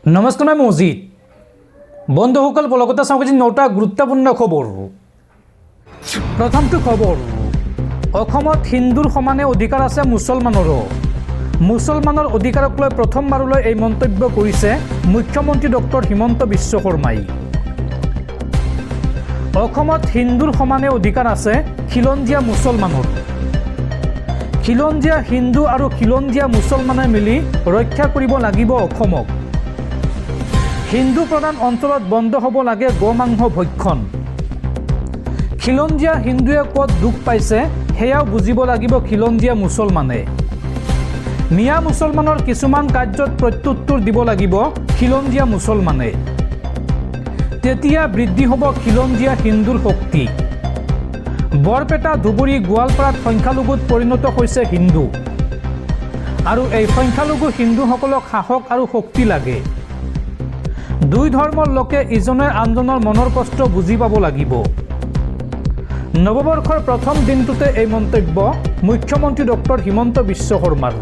নমস্কাৰ মই মজিদ বন্ধুসকল লগতে চাওক আজি 9টা গুৰুত্বপূৰ্ণ খবৰ। প্ৰথমটো খবৰ, অসমত হিন্দুৰ সমানে অধিকাৰ আছে মুছলমানৰো। মুছলমানৰ অধিকাৰক লৈ প্ৰথমবাৰলৈ এই মন্তব্য কৰিছে মুখ্যমন্ত্ৰী ডক্টৰ হিমন্ত বিশ্ব শৰ্মাই। অসমত হিন্দুৰ সমানে অধিকাৰ আছে খিলঞ্জীয়া মুছলমানৰ। খিলঞ্জীয়া হিন্দু আৰু খিলঞ্জীয়া মুছলমানে মিলি ৰক্ষা কৰিব লাগিব অসমক। হিন্দু প্ৰধান অঞ্চলত বন্ধ হ'ব লাগে গোমাংস ভক্ষণ। খিলঞ্জীয়া হিন্দুৱে ক'ত দুখ পাইছে সেয়াও বুজিব লাগিব খিলঞ্জীয়া মুছলমানে। মিয়া মুছলমানৰ কিছুমান কাৰ্যত প্ৰত্যুত্তৰ দিব লাগিব খিলঞ্জীয়া মুছলমানে। তেতিয়া বৃদ্ধি হ'ব খিলঞ্জীয়া হিন্দুৰ শক্তি। বৰপেটা ধুবুৰী গোৱালপাৰাত সংখ্যালঘুত পৰিণত হৈছে হিন্দু, আৰু এই সংখ্যালঘু হিন্দুসকলক সাহস আৰু শক্তি লাগে। দুই ধৰ্মৰ লোকে ইজনে আনজনৰ মনৰ কষ্ট বুজি পাব লাগিব। নৱবৰ্ষৰ প্ৰথম দিনটোতে এই মন্তব্য মুখ্যমন্ত্ৰী ডক্টৰ হিমন্ত বিশ্ব শৰ্মাৰ।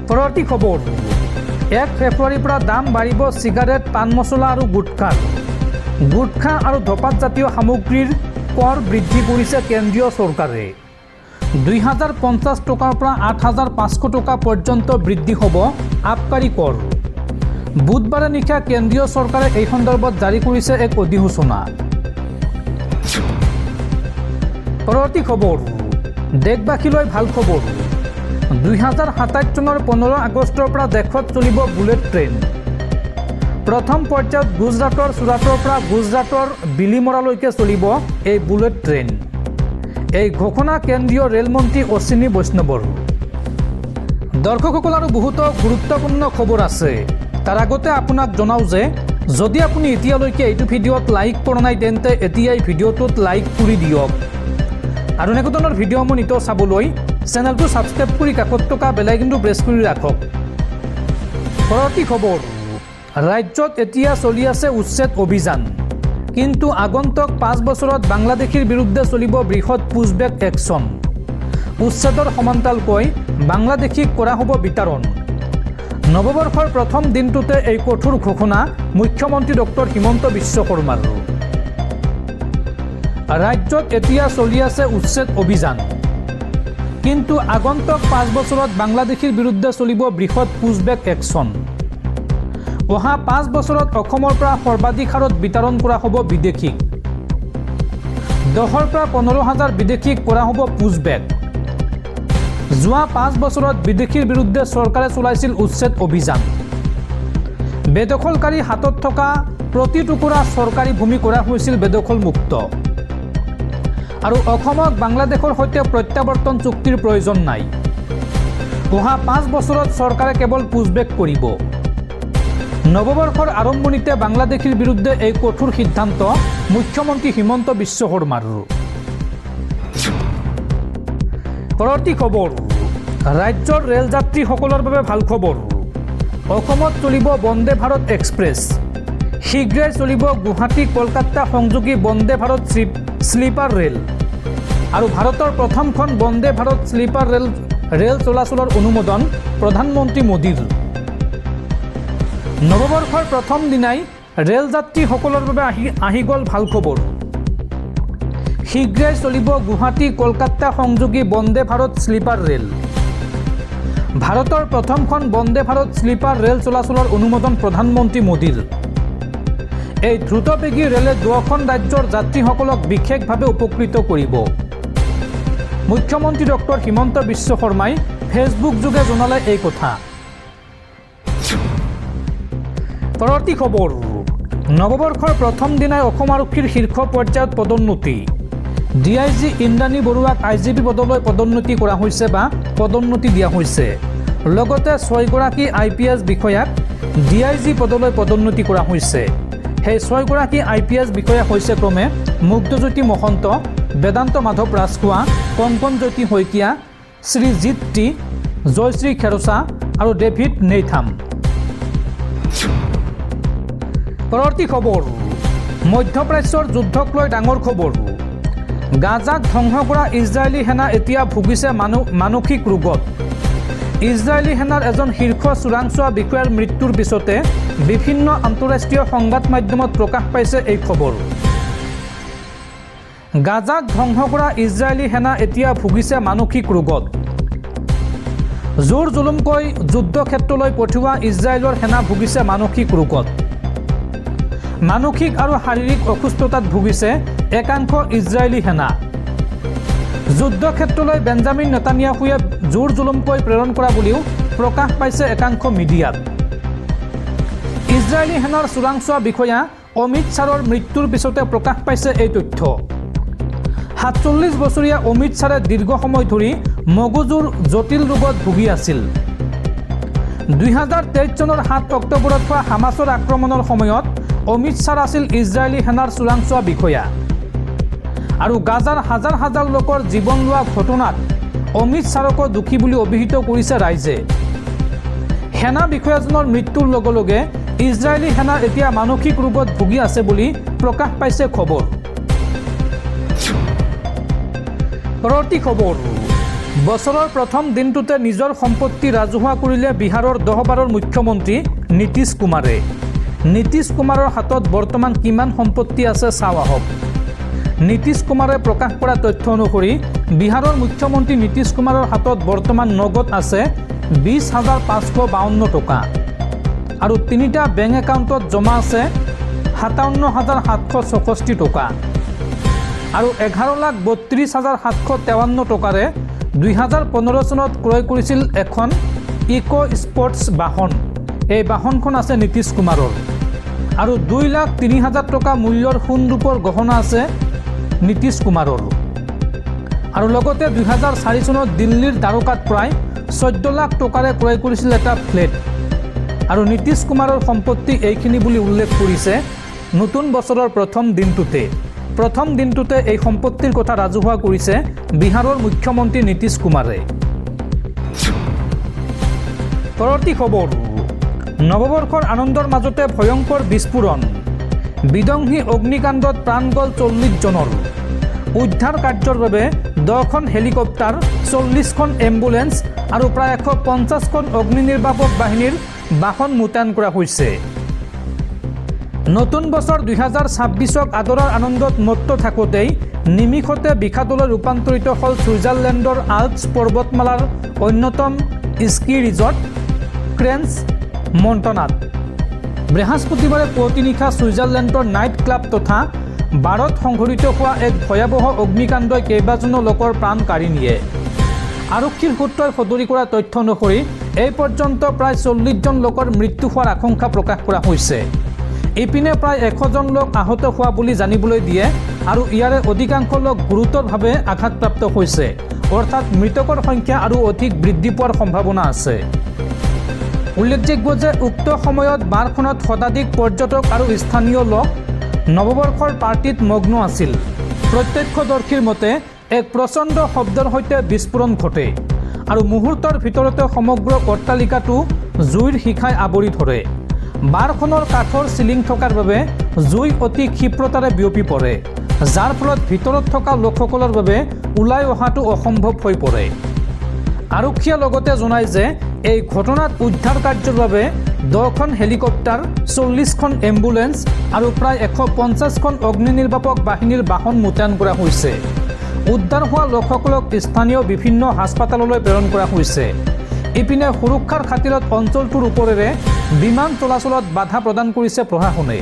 পৰৱৰ্তী খবৰ, 1 ফেব্ৰুৱাৰীৰ পৰা দাম বাঢ়িব চিগাৰেট, পান মছলা আৰু গুটখাৰ। গুটখা আৰু ধপাত জাতীয় সামগ্ৰীৰ কৰ বৃদ্ধি কৰিছে কেন্দ্ৰীয় চৰকাৰে। 2050 টকাৰ পৰা 8500 টকা পৰ্যন্ত বৃদ্ধি হ'ব আবকাৰী কৰ। বুধবাৰে নিশা কেন্দ্ৰীয় চৰকাৰে এই সন্দৰ্ভত জাৰি কৰিছে এক অধিসূচনা। পৰৱৰ্তী খবৰ, দেশবাসীলৈ ভাল খবৰ। 2027 চনৰ 15 আগষ্টৰ পৰা দেশত চলিব বুলেট ট্ৰেইন। প্ৰথম পৰ্যায়ত গুজৰাটৰ চুৰাটৰ পৰা গুজৰাটৰ বিলিমৰালৈকে চলিব এই বুলেট ট্ৰেইন। এই ঘোষণা কেন্দ্ৰীয় ৰেলমন্ত্ৰী অশ্বিনী বৈষ্ণৱৰ। দৰ্শকসকল, আৰু বহুতো গুৰুত্বপূৰ্ণ খবৰ আছে। তাৰ আগতে আপোনাক জনাওঁ যে যদি আপুনি এতিয়ালৈকে এইটো ভিডিঅ'ত লাইক কৰা নাই তেন্তে এতিয়াই ভিডিঅ'টোত লাইক কৰি দিয়ক, আৰু এনেকুৱা ধৰণৰ ভিডিঅ'সমূহ নিতৌ চাবলৈ চেনেলটো ছাবস্ক্ৰাইব কৰি কাষত থকা বেল আইকনটো প্ৰেছ কৰি ৰাখক। পৰৱৰ্তী খবৰ, ৰাজ্যত এতিয়া চলি আছে উচ্ছেদ অভিযান, কিন্তু আগন্তুক 5 বছৰত বাংলাদেশীৰ বিৰুদ্ধে চলিব বৃহৎ পুছবেক একশ্যন। উচ্ছেদৰ সমান্তৰালকৈ বাংলাদেশীক কৰা হ'ব বিতৰণ। নৱবৰ্ষৰ প্ৰথম দিনটোতে এই কঠোৰ ঘোষণা মুখ্যমন্ত্ৰী ডক্টৰ হিমন্ত বিশ্ব শৰ্মাৰ। ৰাজ্যত এতিয়া চলি আছে উচ্ছেদ অভিযান, কিন্তু আগন্তুক 5 বছৰত বাংলাদেশীৰ বিৰুদ্ধে চলিব বৃহৎ পুছবেক একশ্যন। অহা 5 বছৰত অসমৰ পৰা সৰ্বাধিক হাৰত বিতৰণ কৰা হ'ব বিদেশীক। 10ৰ পৰা 15,000 বিদেশীক কৰা হ'ব পুছবেক। যোৱা 5 বছৰত বিদেশীৰ বিৰুদ্ধে চৰকাৰে চলাইছিল উচ্ছেদ অভিযান। বেদখলকাৰী হাতত থকা প্ৰতি টুকুৰা চৰকাৰী ভূমি কৰা হৈছিল বেদখলমুক্ত। আৰু অসমক বাংলাদেশৰ সৈতে প্ৰত্যাৱৰ্তন চুক্তিৰ প্ৰয়োজন নাই। অহা 5 বছৰত চৰকাৰে কেৱল পুছবেক কৰিব। নৱবৰ্ষৰ আৰম্ভণিতে বাংলাদেশীৰ বিৰুদ্ধে এই কঠোৰ সিদ্ধান্ত মুখ্যমন্ত্ৰী হিমন্ত বিশ্ব শৰ্মাৰ। পৰৱৰ্তী খবৰ, ৰাজ্যৰ ৰেলযাত্ৰীসকলৰ বাবে ভাল খবৰ। অসমত চলিব বন্দে ভাৰত এক্সপ্ৰেছ। শীঘ্ৰেই চলিব গুৱাহাটী কলকাতা সংযোগী বন্দে ভাৰত শ্লিপাৰ ৰেল, আৰু ভাৰতৰ প্ৰথমখন বন্দে ভাৰত শ্লিপাৰ ৰেল চলাচলৰ অনুমোদন প্ৰধানমন্ত্ৰী মোদীৰ। নৱবৰ্ষৰ প্ৰথম দিনাই ৰেলযাত্ৰীসকলৰ বাবে আহি গ'ল ভাল খবৰ। শীঘ্ৰেই চলিব গুৱাহাটী কলকাতা সংযোগী বন্দে ভাৰত শ্লিপাৰ ৰেল। ভাৰতৰ প্ৰথমখন বন্দে ভাৰত শ্লিপাৰ ৰেল চলাচলৰ অনুমোদন প্ৰধানমন্ত্ৰী মোদীৰ। এই দ্ৰুতবেগী ৰেলে দুয়োখন ৰাজ্যৰ যাত্ৰীসকলক বিশেষভাৱে উপকৃত কৰিব। মুখ্যমন্ত্ৰী ডক্টৰ হিমন্ত বিশ্ব শৰ্মাই ফেচবুক যোগে জনালে এই কথা। পৰৱৰ্তী খবৰ, নৱবৰ্ষৰ প্ৰথম দিনাই অসম আৰক্ষীৰ শীৰ্ষ পৰ্যায়ত পদোন্নতি। DIG ইন্দ্ৰাণী বৰুৱাক IGP পদলৈ পদোন্নতি কৰা হৈছে বা পদোন্নতি দিয়া হৈছে। লগতে 6 গৰাকী IPS বিষয়াক DIG পদলৈ পদোন্নতি কৰা হৈছে। সেই 6 গৰাকী IPS বিষয়া হৈছে ক্ৰমে মুগ্ধজ্যোতি মহন্ত, বেদান্ত মাধৱ ৰাজখোৱা, কংকন জ্যোতি শইকীয়া, শ্ৰীজিৎ টি, জয়শ্ৰী খেৰচা আৰু ডেভিড নেইথাম। পৰৱৰ্তী খবৰ, মধ্যপ্ৰাচ্যৰ যুদ্ধক লৈ ডাঙৰ খবৰ। গাজাক ধ্বংস কৰা ইজৰাইলী সেনা এতিয়া ভুগিছে মানসিক ৰোগত। ইজৰাইলী সেনাৰ এজন শীৰ্ষ চোৰাংচোৱা বিষয়াৰ মৃত্যুৰ পিছতে বিভিন্ন আন্তঃৰাষ্ট্ৰীয় সংবাদ মাধ্যমত প্ৰকাশ পাইছে এই খবৰ। গাজাক ধ্বংস কৰা ইজৰাইলী সেনা এতিয়া ভুগিছে মানসিক ৰোগত। জোৰ জুলুমকৈ যুদ্ধক্ষেত্ৰলৈ পঠিওৱা ইজৰাইলৰ সেনা ভুগিছে মানসিক ৰোগত। মানসিক আৰু শাৰীৰিক অসুস্থতাত ভুগিছে একাংশ ইজৰাইলী সেনা। যুদ্ধক্ষেত্ৰলৈ বেঞ্জামিন নেতানিয়াহুৱে জোৰ জুলুমকৈ প্ৰেৰণ কৰা বুলিও প্ৰকাশ পাইছে একাংশ মিডিয়াত। ইজৰাইলী সেনাৰ চোৰাংচোৱা বিষয়া অমিত শ্বাৰৰ মৃত্যুৰ পিছতে প্ৰকাশ পাইছে এই তথ্য। ৪৭ বছৰীয়া অমিত শ্বাৰে দীৰ্ঘ সময় ধৰি মগজুৰ জটিল ৰোগত ভুগি আছিল। ২০২৩ চনৰ ৭ অক্টোবৰত হোৱা হামাছৰ আক্ৰমণৰ সময়ত অমিত শ্বাৰ আছিল ইজৰাইলী সেনাৰ চোৰাংচোৱা বিষয়া। আৰু গাজাৰ হাজাৰ হাজাৰ লোকৰ জীৱন লোৱা ঘটনাত অমিত শ্বাৰকো দোষী বুলি অভিহিত কৰিছে ৰাইজে। সেনা বিষয়াজনৰ মৃত্যুৰ লগে লগে ইজৰাইলী সেনা এতিয়া মানসিক ৰোগত ভুগি আছে বুলি প্ৰকাশ পাইছে খবৰ। পৰৱৰ্তী খবৰ, বছৰৰ প্ৰথম দিনটোতে নিজৰ সম্পত্তি ৰাজহুৱা কৰিলে বিহাৰৰ ১০ বাৰৰ মুখ্যমন্ত্ৰী নীতিশ কুমাৰে। নীতিশ কুমাৰৰ হাতত বৰ্তমান কিমান সম্পত্তি আছে চাওঁ আহক। নীতিশ কুমাৰে প্ৰকাশ কৰা তথ্য অনুসৰি বিহাৰৰ মুখ্যমন্ত্ৰী নীতিশ কুমাৰৰ হাতত বৰ্তমান নগদ আছে ২০,৫৫২ টকা আৰু ৩টা বেংক একাউণ্টত জমা আছে ৫৭,৭৬৪ টকা আৰু ১১,৩২,৭৫৩ টকাৰে ২০১৫ চনত ক্ৰয় কৰিছিল এখন ইক' স্পৰ্টছ বাহন। এই বাহনখন আছে নীতিশ কুমাৰৰ আৰু ২,০৩,০০০ টকা মূল্যৰ সোণ ৰূপৰ গহনা আছে নীতিশ কুমাৰৰ। আৰু লগতে ২০০৪ চনত দিল্লীৰ দ্বাৰকাত প্ৰায় ১৪ লাখ টকাৰে ক্ৰয় কৰিছিল এটা ফ্লেট। আৰু নীতিশ কুমাৰৰ সম্পত্তি এইখিনি বুলি উল্লেখ কৰিছে নতুন বছৰৰ প্ৰথম দিনটোতে এই সম্পত্তিৰ কথা ৰাজহুৱা কৰিছে বিহাৰৰ মুখ্যমন্ত্ৰী নীতিশ কুমাৰে। পৰৱৰ্তী খবৰ, নৱবৰ্ষৰ আনন্দৰ মাজতে ভয়ংকৰ বিস্ফোৰণ। বিধ্বংসী অগ্নিকাণ্ডত প্ৰাণ গ'ল ৪০ জনৰ। উদ্ধাৰ কাৰ্যৰ বাবে 10খন হেলিকপ্টাৰ, 40খন এম্বুলেন্স আৰু প্ৰায় 150খন অগ্নি নিৰ্বাপক বাহিনীৰ বাহন মোতায়েন কৰা হৈছে। নতুন বছৰ ২০২৬ক আদৰাৰ আনন্দত মত্ত থাকোঁতেই নিমিষতে বিষাদলৈ ৰূপান্তৰিত হ'ল ছুইজাৰলেণ্ডৰ আল্পছ পৰ্বতমালাৰ অন্যতম স্কি ৰিজৰ্ট ক্ৰেন্স মণ্টানাত। বৃহস্পতিবাৰে পুৱতি নিশা ছুইজাৰলেণ্ডৰ নাইট ক্লাব তথা বাৰত সংঘটিত হোৱা এক ভয়াৱহ অগ্নিকাণ্ডই কেইবাজনো লোকৰ প্ৰাণ কাঢ়ি নিয়ে। আৰক্ষীৰ সূত্ৰই সদৰি কৰা তথ্য অনুসৰি এই পৰ্যন্ত প্ৰায় ৪০ জন লোকৰ মৃত্যু হোৱাৰ আশংকা প্ৰকাশ কৰা হৈছে। ইপিনে প্ৰায় ১০০ জন লোক আহত হোৱা বুলি জানিবলৈ দিয়ে আৰু ইয়াৰে অধিকাংশ লোক গুৰুতৰভাৱে আঘাতপ্ৰাপ্ত হৈছে, অৰ্থাৎ মৃতকৰ সংখ্যা আৰু অধিক বৃদ্ধি পোৱাৰ সম্ভাৱনা আছে। উল্লেখযোগ্য যে উক্ত সময়ত বাৰখনত শতাধিক পৰ্যটক আৰু স্থানীয় লোক নৱবৰ্ষৰ পাৰ্টিত মগ্ন আছিল। প্ৰত্যক্ষদৰ্শীৰ মতে এক প্ৰচণ্ড শব্দৰ সৈতে বিস্ফোৰণ ঘটে আৰু মুহূৰ্তৰ ভিতৰতে সমগ্ৰ অট্টালিকাটো জুইৰ শিখাই আৱৰি ধৰে। বাৰখনৰ কাঠৰ চিলিং থকাৰ বাবে জুই অতি ক্ষীপ্ৰতাৰে বিয়পি পৰে, যাৰ ফলত ভিতৰত থকা লোকসকলৰ বাবে ওলাই অহাটো অসম্ভৱ হৈ পৰে। আৰক্ষীয়ে লগতে জনায় যে এই ঘটনাত উদ্ধাৰ কাৰ্যৰ বাবে 10খন হেলিকপ্টাৰ, 40খন এম্বুলেন্স আৰু প্ৰায় 150খন অগ্নি নিৰ্বাপক বাহিনীৰ বাহন মোতায়েন কৰা হৈছে। উদ্ধাৰ হোৱা লোকসকলক স্থানীয় বিভিন্ন হাস্পতাললৈ প্ৰেৰণ কৰা হৈছে। ইপিনে সুৰক্ষাৰ খাতিৰত অঞ্চলটোৰ ওপৰেৰে বিমান চলাচলত বাধা প্ৰদান কৰিছে প্ৰশাসনে।